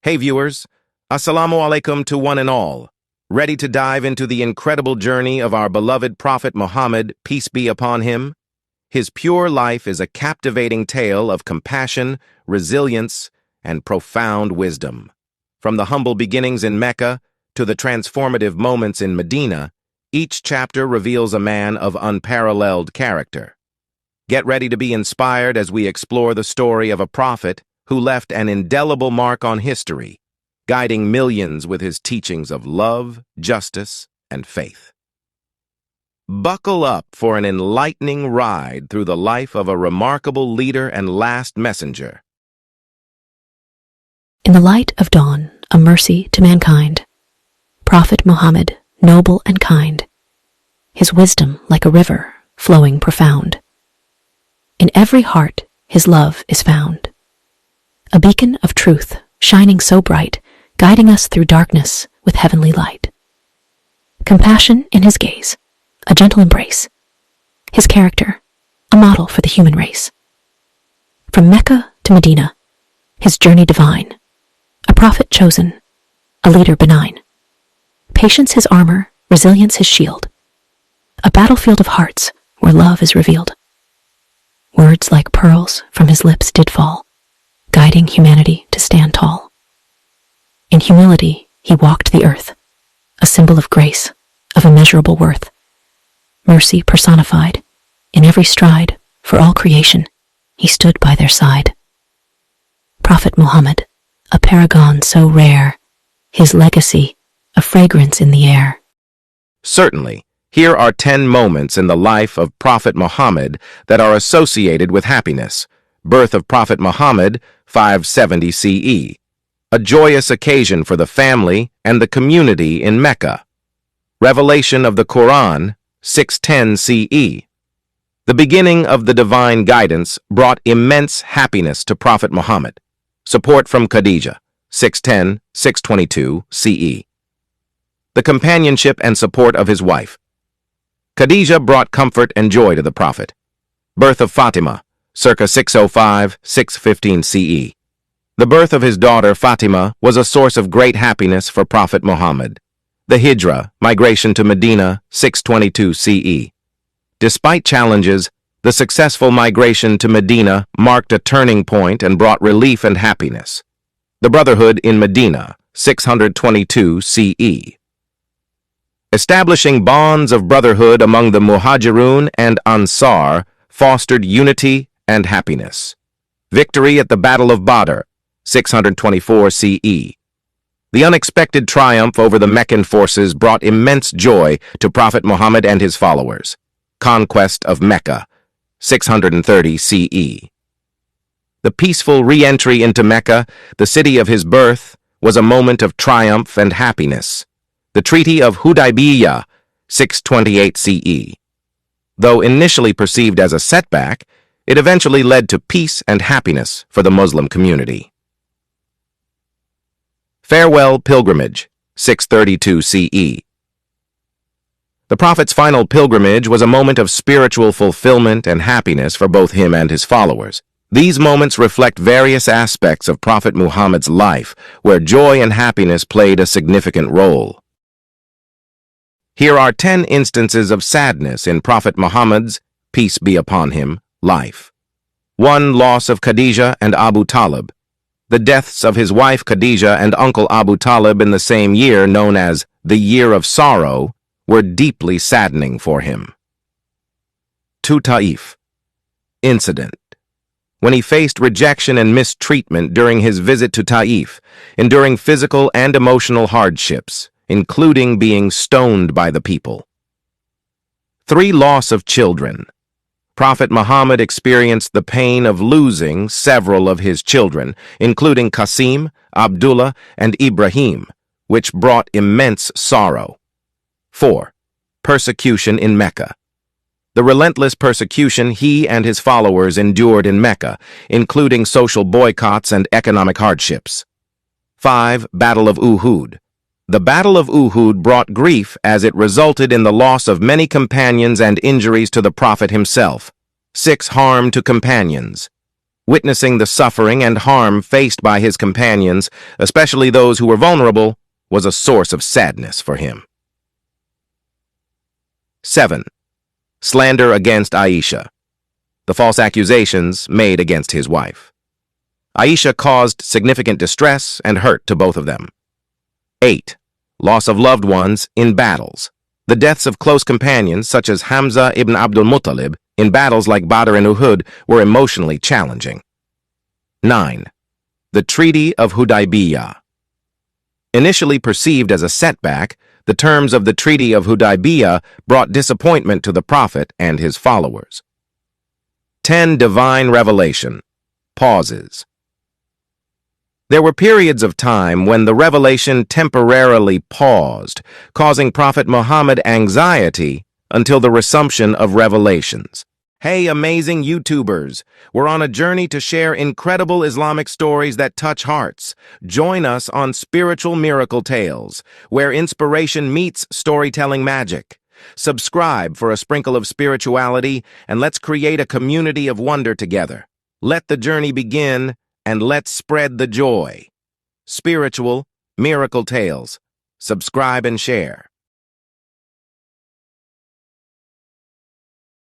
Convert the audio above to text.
Hey viewers, Assalamu alaikum to one and all. Ready to dive into the incredible journey of our beloved Prophet Muhammad, peace be upon him? His pure life is a captivating tale of compassion, resilience, and profound wisdom. From the humble beginnings in Mecca to the transformative moments in Medina, each chapter reveals a man of unparalleled character. Get ready to be inspired as we explore the story of a prophet who left an indelible mark on history, guiding millions with his teachings of love, justice, and faith. Buckle up for an enlightening ride through the life of a remarkable leader and last messenger. In the light of dawn, a mercy to mankind, Prophet Muhammad, noble and kind, his wisdom like a river, flowing profound. In every heart his love is found, a beacon of truth, shining so bright, guiding us through darkness with heavenly light. Compassion in his gaze, a gentle embrace. His character, a model for the human race. From Mecca to Medina, his journey divine. A prophet chosen, a leader benign. Patience his armor, resilience his shield. A battlefield of hearts where love is revealed. Words like pearls from his lips did fall, guiding humanity to stand tall. In humility, he walked the earth, a symbol of grace, of immeasurable worth. Mercy personified, in every stride, for all creation, he stood by their side. Prophet Muhammad, a paragon so rare, his legacy, a fragrance in the air. Certainly, here are 10 moments in the life of Prophet Muhammad that are associated with happiness. Birth of Prophet Muhammad, 570 CE. A joyous occasion for the family and the community in Mecca. Revelation of the Quran, 610 CE. The beginning of the divine guidance brought immense happiness to Prophet Muhammad. Support from Khadijah, 610-622 CE. The companionship and support of his wife. Khadijah brought comfort and joy to the Prophet. Birth of Fatimah, circa 605-615 CE. The birth of his daughter Fatimah was a source of great happiness for Prophet Muhammad. The Hijra, migration to Medina, 622 CE. Despite challenges, the successful migration to Medina marked a turning point and brought relief and happiness. The Brotherhood in Medina, 622 CE. Establishing bonds of brotherhood among the Muhajirun and Ansar fostered unity and happiness. Victory at the Battle of Badr, 624 CE. The unexpected triumph over the Meccan forces brought immense joy to Prophet Muhammad and his followers. Conquest of Mecca, 630 CE. The peaceful re-entry into Mecca, the city of his birth, was a moment of triumph and happiness. The Treaty of Hudaybiyyah, 628 CE. Though initially perceived as a setback, it eventually led to peace and happiness for the Muslim community. Farewell Pilgrimage, 632 CE. The Prophet's final pilgrimage was a moment of spiritual fulfillment and happiness for both him and his followers. These moments reflect various aspects of Prophet Muhammad's life, where joy and happiness played a significant role. Here are 10 instances of sadness in Prophet Muhammad's, peace be upon him, life. 1. Loss of Khadijah and Abu Talib. The deaths of his wife Khadijah and uncle Abu Talib in the same year, known as the Year of Sorrow, were deeply saddening for him. 2. Taif. Incident. When he faced rejection and mistreatment during his visit to Taif, enduring physical and emotional hardships, including being stoned by the people. 3. Loss of children. Prophet Muhammad experienced the pain of losing several of his children, including Qasim, Abdullah, and Ibrahim, which brought immense sorrow. 4. Persecution in Mecca. The relentless persecution he and his followers endured in Mecca, including social boycotts and economic hardships. 5. Battle of Uhud. The Battle of Uhud brought grief as it resulted in the loss of many companions and injuries to the Prophet himself. 6. Harm to companions. Witnessing the suffering and harm faced by his companions, especially those who were vulnerable, was a source of sadness for him. 7. Slander against Aisha. The false accusations made against his wife. Aisha caused significant distress and hurt to both of them. 8. Loss of loved ones in battles. The deaths of close companions such as Hamza ibn Abdul Muttalib in battles like Badr and Uhud were emotionally challenging. 9. The Treaty of Hudaybiyyah. Initially perceived as a setback, the terms of the Treaty of Hudaybiyyah brought disappointment to the Prophet and his followers. 10. Divine revelation. Pauses. There were periods of time when the revelation temporarily paused, causing Prophet Muhammad anxiety until the resumption of revelations. Hey, amazing YouTubers! We're on a journey to share incredible Islamic stories that touch hearts. Join us on Spiritual Miracle Tales, where inspiration meets storytelling magic. Subscribe for a sprinkle of spirituality, and let's create a community of wonder together. Let the journey begin, and let's spread the joy. Spiritual Miracle Tales. Subscribe and share.